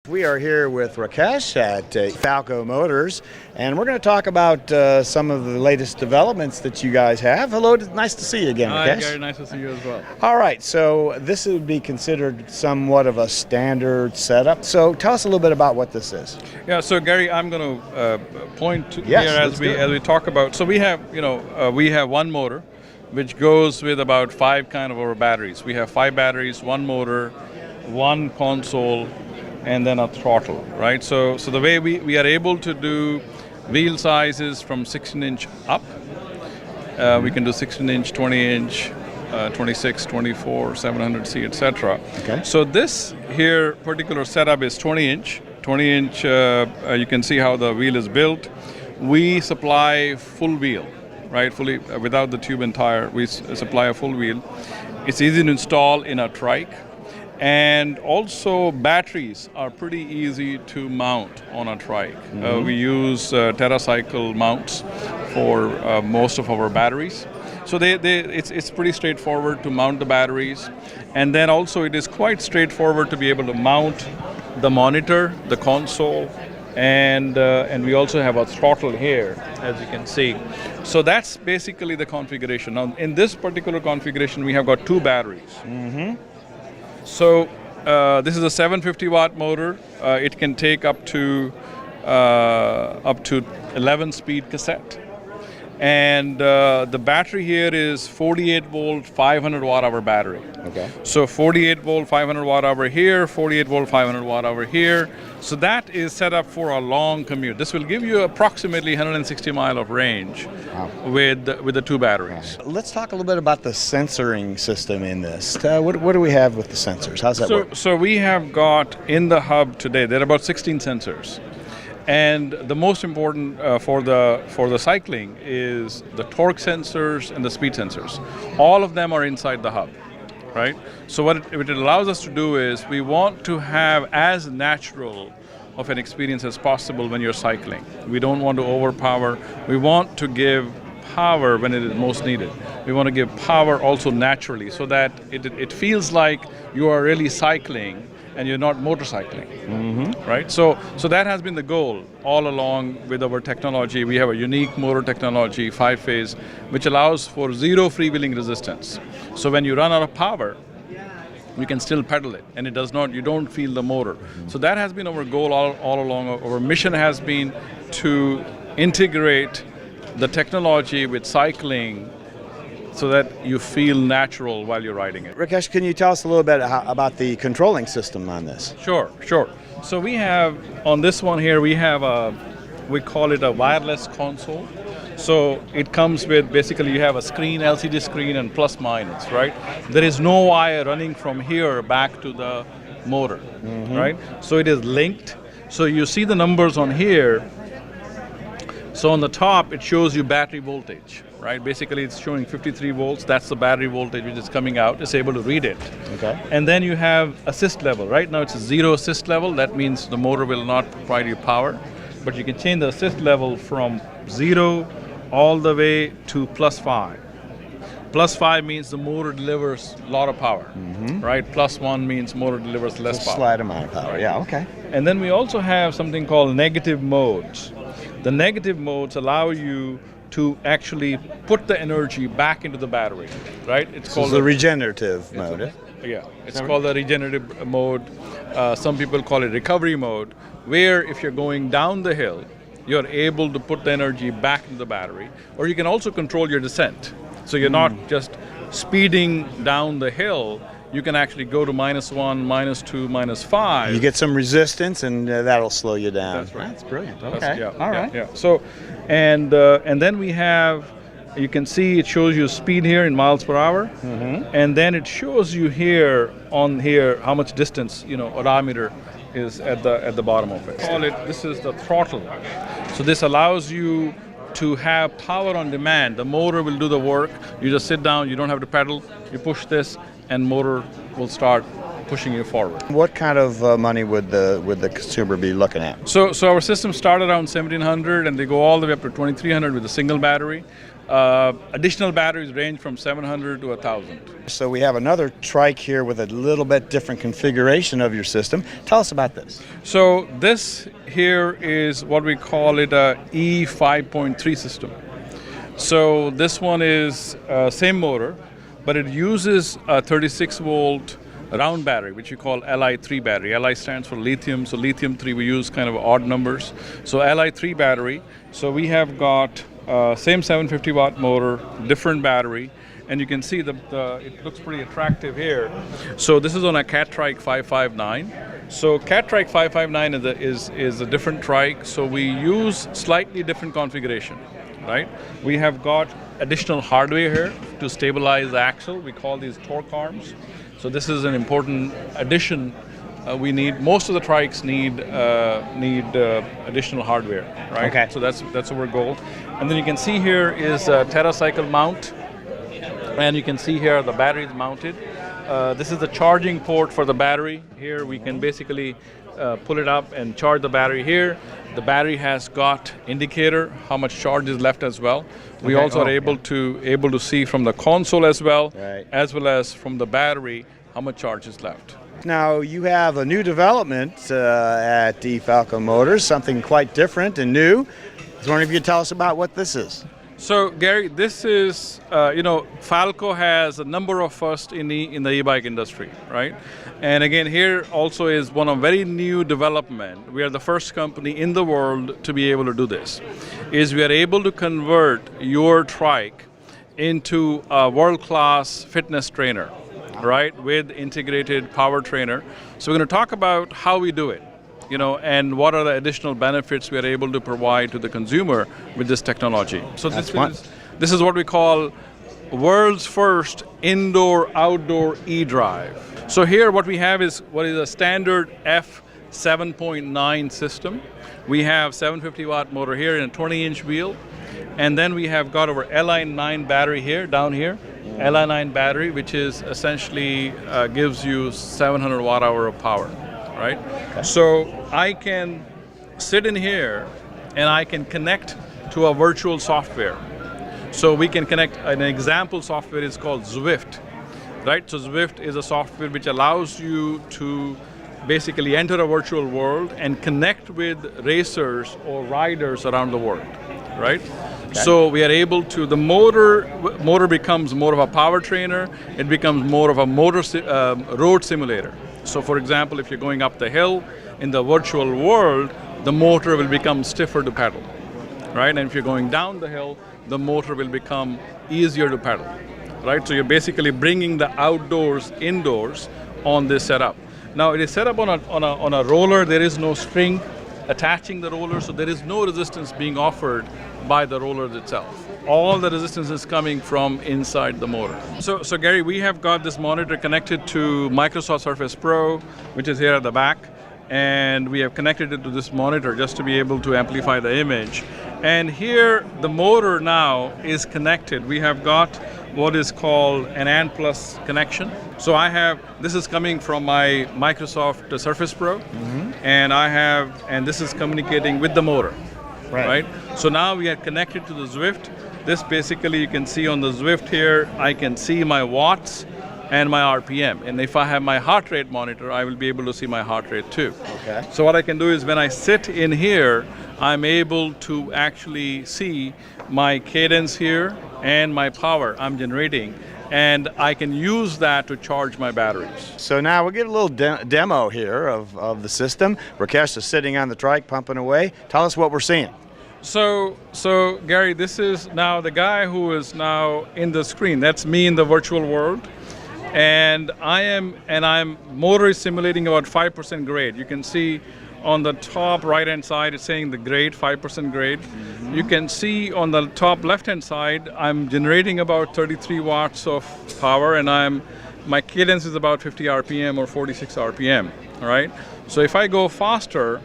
We are here with Rakesh at Falco Motors, and we're going to talk about some of the latest developments that you guys have. Hello, nice to see you again, Rakesh. Hi, Gary, nice to see you as well. All right, so this would be considered somewhat of a standard setup. So tell us a little bit about what this is. Yeah, so Gary, I'm going to point to Yes, here as we talk about. So we have, we have one motor, which goes with about 5 kind of our batteries. We have 5 batteries, one motor, one console, and then a throttle, right? So the way we are able to do wheel sizes from 16-inch up, we can do 16-inch, 20-inch, 26, 24, 700C, etc. Okay. So this here particular setup is 20-inch. 20-inch, you can see how the wheel is built. We supply full wheel, right? Fully without the tube and tire. We supply a full wheel. It's easy to install in a trike. And also batteries are pretty easy to mount on a trike. We use TerraCycle mounts for most of our batteries. So it's pretty straightforward to mount the batteries. And then also it is quite straightforward to be able to mount the monitor, the console, and we also have a throttle here, as you can see. So that's basically the configuration. Now in this particular configuration, we have got 2 batteries. So this is a 750 watt motor. It can take up to 11 speed cassette. And the battery here is 48 volt, 500 watt hour battery. Okay. So 48 volt, 500 watt hour here, 48 volt, 500 watt hour here. So that is set up for a long commute. This will give you approximately 160 mile of range. Wow. with the 2 batteries. Let's talk a little bit about the sensoring system in this. What do we have with the sensors? How's that work? So we have got in the hub today, there are about 16 sensors. And the most important for the cycling is the torque sensors and the speed sensors. All of them are inside the hub, right? So what it allows us to do is we want to have as natural of an experience as possible when you're cycling. We don't want to overpower. We want to give power when it is most needed. We want to give power also naturally so that it feels like you are really cycling and you're not motorcycling, right? So that has been the goal all along with our technology. We have a unique motor technology, 5-phase, which allows for 0 freewheeling resistance. So when you run out of power, you can still pedal it, and you don't feel the motor. So that has been our goal all along. Our mission has been to integrate the technology with cycling so that you feel natural while you're riding it. Rakesh, can you tell us a little bit about the controlling system on this? Sure. So we have, on this one here, we call it a wireless console. So it comes with, basically you have a screen, LCD screen, and plus minus, right? There is no wire running from here back to the motor, right? So it is linked. So you see the numbers on here. So on the top, it shows you battery voltage, right? Basically, it's showing 53 volts. That's the battery voltage which is coming out. It's able to read it. Okay. And then you have assist level. Right now, it's a 0 assist level. That means the motor will not provide you power. But you can change the assist level from 0 all the way to +5. +5 means the motor delivers a lot of power, right? +1 means motor delivers less power. Slight amount of power, yeah, okay. And then we also have something called negative modes. The negative modes allow you to actually put the energy back into the battery, right? It's called the regenerative mode. It's called the regenerative mode. Some people call it recovery mode, where if you're going down the hill, you're able to put the energy back into the battery, or you can also control your descent. So you're not just speeding down the hill, you can actually go to -1, -2, -5. You get some resistance, and that'll slow you down. That's right. That's brilliant. Okay. All right. So, and then we have, you can see it shows you speed here in miles per hour, and then it shows you here how much distance, odometer is at the bottom of it. This is the throttle. So this allows you to have power on demand. The motor will do the work. You just sit down. You don't have to pedal. You push this, and motor will start pushing you forward. What kind of money would the consumer be looking at? So our system started around $1,700, and they go all the way up to $2,300 with a single battery. Additional batteries range from 700 to 1,000. So we have another trike here with a little bit different configuration of your system. Tell us about this. So this here is what we call it a E5.3 system. So this one is same motor, but it uses a 36 volt round battery, which we call Li3 battery. Li stands for lithium, so lithium 3, we use kind of odd numbers. So Li3 battery. So we have got same 750 watt motor, different battery, and you can see it looks pretty attractive here. So this is on a eTrike 559. So eTrike 559 is a different trike, so we use slightly different configuration, right? We have got additional hardware here to stabilize the axle. We call these torque arms. So this is an important addition. We need, most of the trikes need additional hardware, right? Okay. So that's our goal. And then you can see here is a TerraCycle mount, and you can see here the battery is mounted. This is the charging port for the battery. Here we can basically pull it up and charge the battery here. The battery has got indicator how much charge is left as well. We also are able to see from the console as well, right, as well as from the battery how much charge is left. Now you have a new development at Falco Motors, something quite different and new. I was wondering if you could tell us about what this is. So Gary, this is, Falco has a number of firsts in the e-bike industry, right? And again, here also is one of very new development. We are the first company in the world to be able to do this. Is we are able to convert your trike into a world-class fitness trainer, right? With integrated power trainer. So we're going to talk about how we do it, and what are the additional benefits we are able to provide to the consumer with this technology. So this is what we call world's first indoor-outdoor e-drive. So here what we have is what is a standard F7.9 system. We have 750 watt motor here in a 20-inch wheel. And then we have got our Li9 battery here, down here. Li9 battery, which is essentially gives you 700 watt hour of power, right? Okay. So I can sit in here and I can connect to a virtual software. So we can connect, an example software is called Zwift, right? So Zwift is a software which allows you to basically enter a virtual world and connect with racers or riders around the world, right? Okay. So we are able to, the motor becomes more of a power trainer, it becomes more of a road simulator. So for example, if you're going up the hill in the virtual world, the motor will become stiffer to pedal, right? And if you're going down the hill, the motor will become easier to pedal, right? So you're basically bringing the outdoors indoors on this setup. Now it is set up on a roller. There is no string attaching the roller, so there is no resistance being offered by the rollers itself. All the resistance is coming from inside the motor. So Gary, we have got this monitor connected to Microsoft Surface Pro, which is here at the back, and we have connected it to this monitor just to be able to amplify the image. And here the motor now is connected. We have got what is called an ANT Plus connection. So this is coming from my Microsoft Surface Pro, and this is communicating with the motor, right? So now we are connected to the Zwift. This basically, you can see on the Zwift here, I can see my watts and my RPM. And if I have my heart rate monitor, I will be able to see my heart rate too. Okay. So what I can do is when I sit in here, I'm able to actually see my cadence here and my power I'm generating, and I can use that to charge my batteries. So now we'll get a little demo here of the system. Rakesh is sitting on the trike pumping away. Tell us what we're seeing. So Gary, this is now the guy who is now in the screen. That's me in the virtual world. And I'm motor is simulating about 5% grade. You can see on the top right-hand side, it's saying the grade, 5% grade. You can see on the top left-hand side, I'm generating about 33 watts of power, and my cadence is about 50 RPM or 46 RPM, all right? So if I go faster,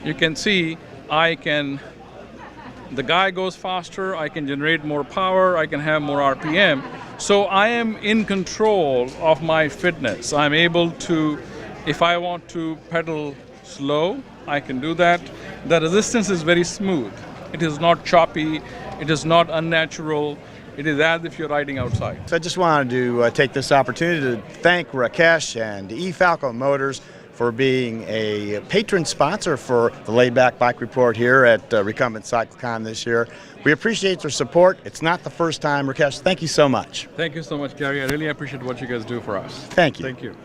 you can see the guy goes faster, I can generate more power, I can have more RPM. So I am in control of my fitness. I'm able to, if I want to pedal slow, I can do that. The resistance is very smooth. It is not choppy. It is not unnatural. It is as if you're riding outside. So I just wanted to take this opportunity to thank Rakesh and Falco Motors for being a patron sponsor for the Laid Back Bike Report here at Recumbent Cycle Con this year. We appreciate their support. It's not the first time. Rakesh, thank you so much. Thank you so much, Gary. I really appreciate what you guys do for us. Thank you. Thank you.